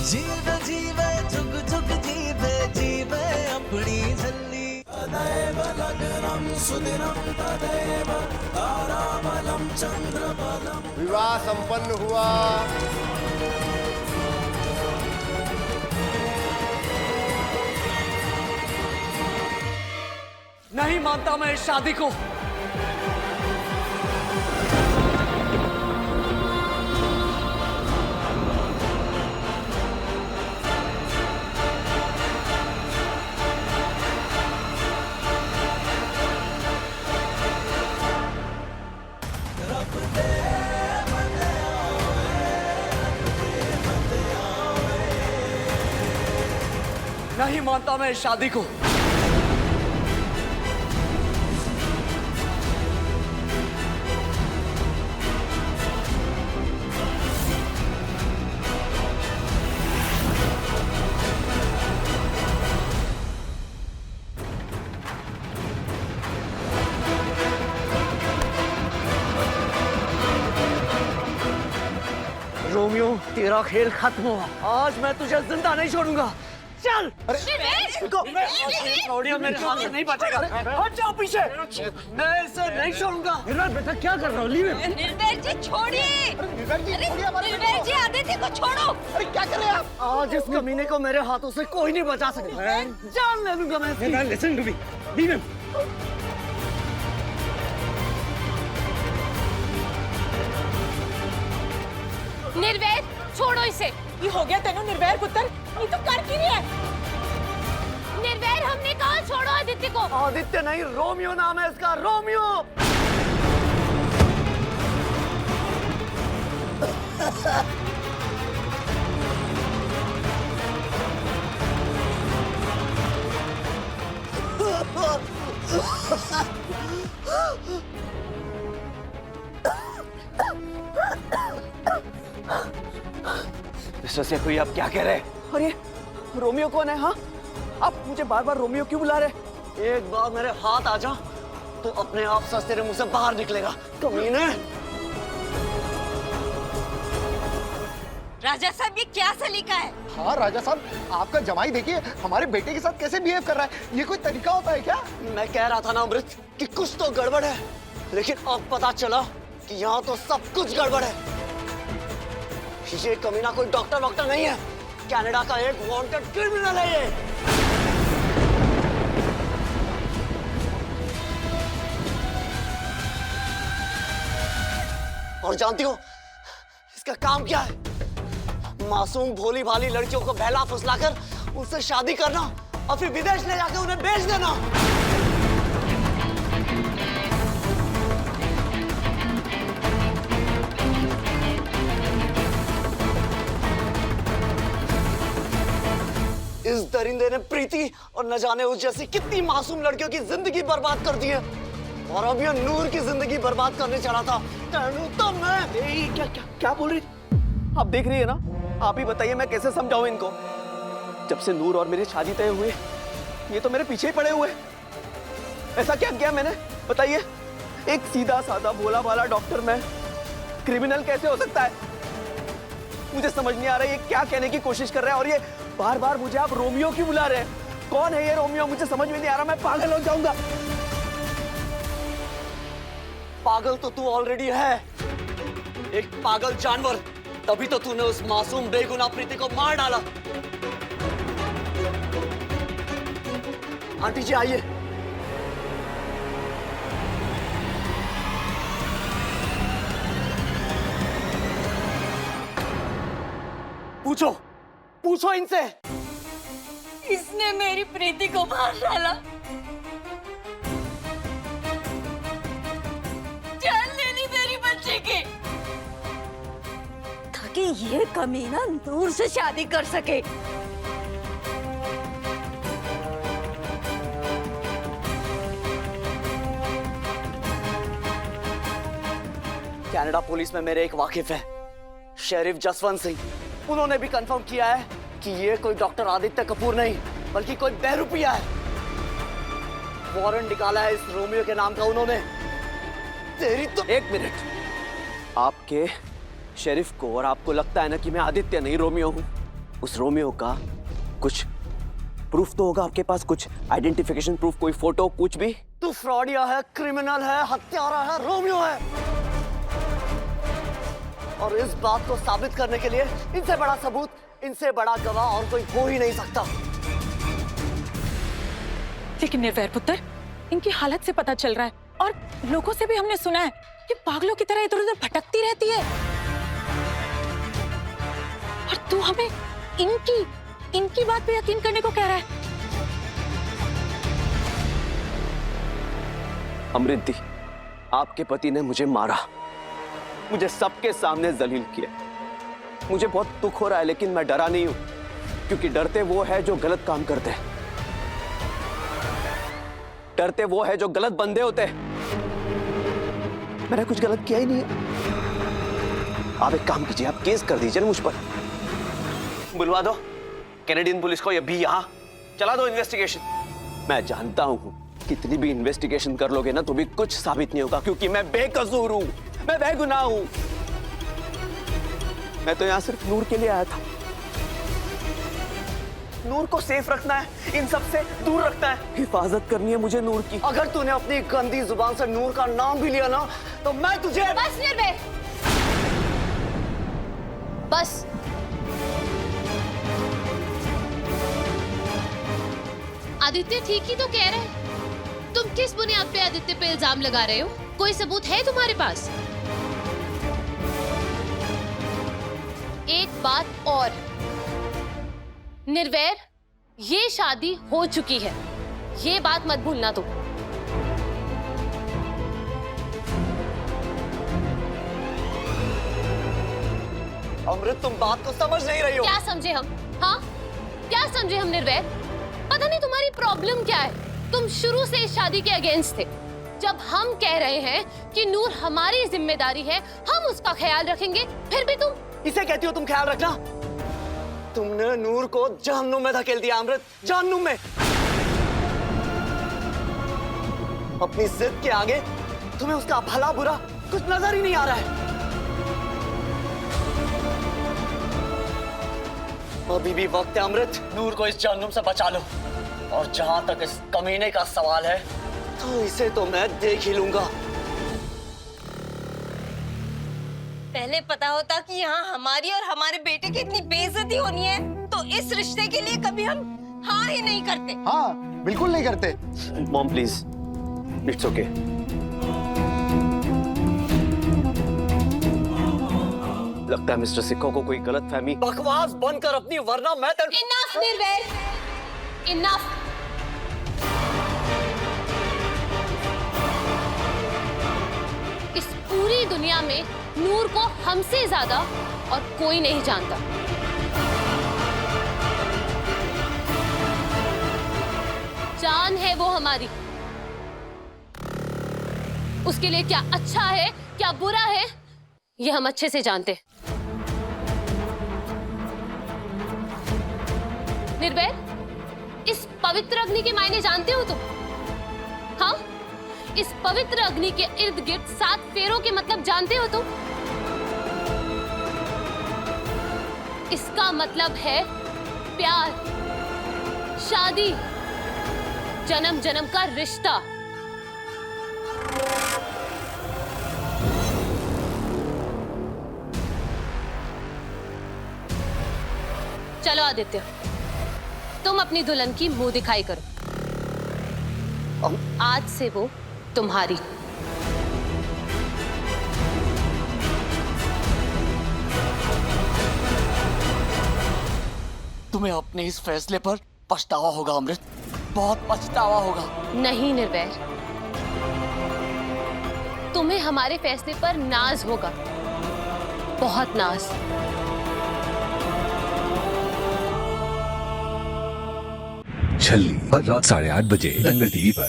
जीवे जीवे जुग जुग जीवे जीवे अपनी झल्ली। तदैव लग्नं सुदिनं तदैव ताराबलं चंद्रबलं। विवाह संपन्न हुआ। नहीं मानता मैं इस शादी को। नहीं मानता मैं इस शादी को। रोमियो, तेरा खेल खत्म हुआ। आज मैं तुझे जिंदा नहीं छोड़ूंगा। चल। रोडियो मेरे हाथ से नहीं बचेगा। हट जाओ पीछे। मैं इसे नहीं छोड़ूंगा। निर्भय बेटा क्या कर रहा हो? Leave him. निर्भय जी छोड़िए। निर्भय जी आदित्य को छोड़ो। अरे क्या कर रहे हैं आप? आज इस कमीने को मेरे हाथों से कोई नहीं बचा सकता। जान ले लूंगा मैं इसकी। Listen to me. Leave him. Nirbhay छोड़ो इसे। ये हो गया तेनू निर्वैर पुत्र, ये तो कर की रही है। निर्भय हमने कहा छोड़ो आदित्य को। आदित्य नहीं, रोमियो नाम है इसका। रोमियो। मिस्टर सेफी, आप क्या कह रहे हैं? और ये रोमियो कौन है? हाँ, आप मुझे बार बार रोमियो क्यों बुला रहे? एक बार मेरे हाथ आ जा तो अपने आप सच तेरे मुंह से बाहर निकलेगा। कमीने। राजा साहब, ये क्या सलीका है? हाँ राजा साहब, आपका जमाई देखिए हमारे बेटे के साथ कैसे बिहेव कर रहा है। ये कोई तरीका होता है क्या? मैं कह रहा था ना अमृत कि कुछ तो गड़बड़ है, लेकिन अब पता चला कि यहाँ तो सब कुछ गड़बड़ है। ये कमीना कोई डॉक्टर नहीं है, कनाडा का एक वांटेड क्रिमिनल है ये। और जानती हो इसका काम क्या है? मासूम भोली भाली लड़कियों को बहला फुसलाकर उनसे शादी करना और फिर विदेश ले जाकर उन्हें बेच देना। इस दरिंदे ने प्रीति और न जाने उस जैसी कितनी मासूम लड़कियों की जिंदगी बर्बाद कर दी है, और अब ये नूर की जिंदगी बर्बाद करने चला था। तो मैं क्या क्या क्या बोल रही? आप देख रही है ना? आप ही बताइए मैं कैसे समझाऊं इनको? जब से नूर और मेरी शादी तय हुई, ये तो मेरे पीछे ही पड़े हुए। ऐसा क्या किया मैंने? बताइए। एक सीधा साधा भोला भाला डॉक्टर मैं क्रिमिनल कैसे हो सकता है? मुझे समझ नहीं आ रहा है ये क्या कहने की कोशिश कर रहा है, और ये बार बार मुझे आप रोमियो क्यों बुला रहे हैं? कौन है ये रोमियो? मुझे समझ में नहीं आ रहा, मैं पागल हो जाऊंगा। पागल तो तू ऑलरेडी है, एक पागल जानवर। तभी तो तूने उस मासूम बेगुनाह प्रीति को मार डाला। आंटी जी आइए। पूछो पूछो इनसे। इसने मेरी प्रीति को मार डाला। जान ले ली मेरी बच्चे की, ताकि ये कमीना नूर से शादी कर सके। कनाडा पुलिस में मेरे एक वाकिफ है, शेरिफ जसवंत सिंह। उन्होंने भी कंफर्म किया है कि ये कोई डॉक्टर आदित्य कपूर नहीं बल्कि कोई बहरूपिया है। वारंट निकाला है इस रोमियो के नाम का उन्होंने। तेरी तो एक मिनट। आपके शेरिफ को और आपको लगता है ना कि मैं आदित्य नहीं रोमियो हूं? उस रोमियो का कुछ प्रूफ तो होगा आपके पास, कुछ आइडेंटिफिकेशन प्रूफ, कोई फोटो, कुछ भी? तू फ्रॉडिया है, क्रिमिनल है, हत्यारा है, रोमियो है। और इस बात को साबित करने के लिए इनसे बड़ा सबूत, इनसे बड़ा गवाह और कोई हो ही नहीं सकता। लेकिन निर्वैर पुत्र, इनकी हालत से पता चल रहा है और लोगों से भी हमने सुना है कि पागलों की तरह इधर उधर भटकती रहती है। और तू हमें इनकी बात पे यकीन करने को कह रहा है? अमृति, आपके पति ने मुझे मारा, मुझे सबके सामने जलील किया। मुझे बहुत दुख हो रहा है, लेकिन मैं डरा नहीं हूं, क्योंकि डरते वो है जो गलत काम करते हैं, डरते वो है जो गलत बंदे होते हैं। मैंने कुछ गलत किया ही नहीं है। आप एक काम कीजिए, आप केस कर दीजिए ना मुझ पर, बुलवा दो कैनेडियन पुलिस को, या भी यहां चला दो इन्वेस्टिगेशन। मैं जानता हूं कितनी भी इन्वेस्टिगेशन कर लोगे ना तो भी कुछ साबित नहीं होगा, क्योंकि मैं बेकसूर हूं, मैं बेगुनाह हूं। मैं तो यहां सिर्फ नूर के लिए आया था। नूर को सेफ रखना है, इन सब से दूर रखना है, हिफाजत करनी है मुझे नूर की। अगर तूने अपनी गंदी जुबान से नूर का नाम भी लिया ना तो मैं तुझे... बस निर्भय, बस। आदित्य ठीक ही तो कह रहे हैं। तुम किस बुनियाद पे आदित्य पे इल्जाम लगा रहे हो? कोई सबूत है तुम्हारे पास? एक बात और, निर्वैर, ये शादी हो चुकी है, ये बात मत भूलना तुम। अमृत, तुम बात को समझ नहीं रही हो। क्या समझे हम? हाँ, क्या समझे हम निर्वैर? पता नहीं तुम्हारी प्रॉब्लम क्या है। तुम शुरू से इस शादी के अगेंस्ट थे। जब हम कह रहे हैं कि नूर हमारी जिम्मेदारी है, हम उसका ख्याल रखेंगे, फिर भी तुम... इसे कहती हो तुम ख्याल रखना? तुमने नूर को जहन्नुम में धकेल दिया अमृत, जहन्नुम में। अपनी जिद के आगे तुम्हें उसका भला बुरा कुछ नजर ही नहीं आ रहा है। अभी भी वक्त है अमृत, नूर को इस जहन्नुम से बचा लो। और जहां तक इस कमीने का सवाल है तो इसे तो मैं देख ही लूंगा। पहले पता होता कि यहाँ हमारी और हमारे बेटे की इतनी बेइज्जती होनी है तो इस रिश्ते के लिए कभी हम हाँ ही नहीं करते। हाँ, बिल्कुल नहीं करते। Mom please, it's okay. लगता है मिस्टर सिक्को को कोई गलतफहमी। बकवास बंद कर अपनी, वरना मैं तेरे... इनफ निर्वैर, इनफ। इस पूरी दुनिया में नूर को हमसे ज्यादा और कोई नहीं जानता। जान है वो हमारी। उसके लिए क्या अच्छा है, क्या बुरा है, ये हम अच्छे से जानते हैं। निर्वैर, इस पवित्र अग्नि के मायने जानते हो तुम? हाँ, इस पवित्र अग्नि के इर्द गिर्द 7 फेरों के मतलब जानते हो तुम? इसका मतलब है प्यार, शादी, जन्म जन्म का रिश्ता। चलो आदित्य, तुम अपनी दुल्हन की मुंह दिखाई करो। आज से वो तुम्हारी। तुम्हें अपने इस फैसले पर पछतावा होगा अमृत, बहुत पछतावा होगा। नहीं निर्वैर, तुम्हें हमारे फैसले पर नाज होगा, बहुत नाज। छल्ली हर रात 8:30 बजे दंगल टीवी पर।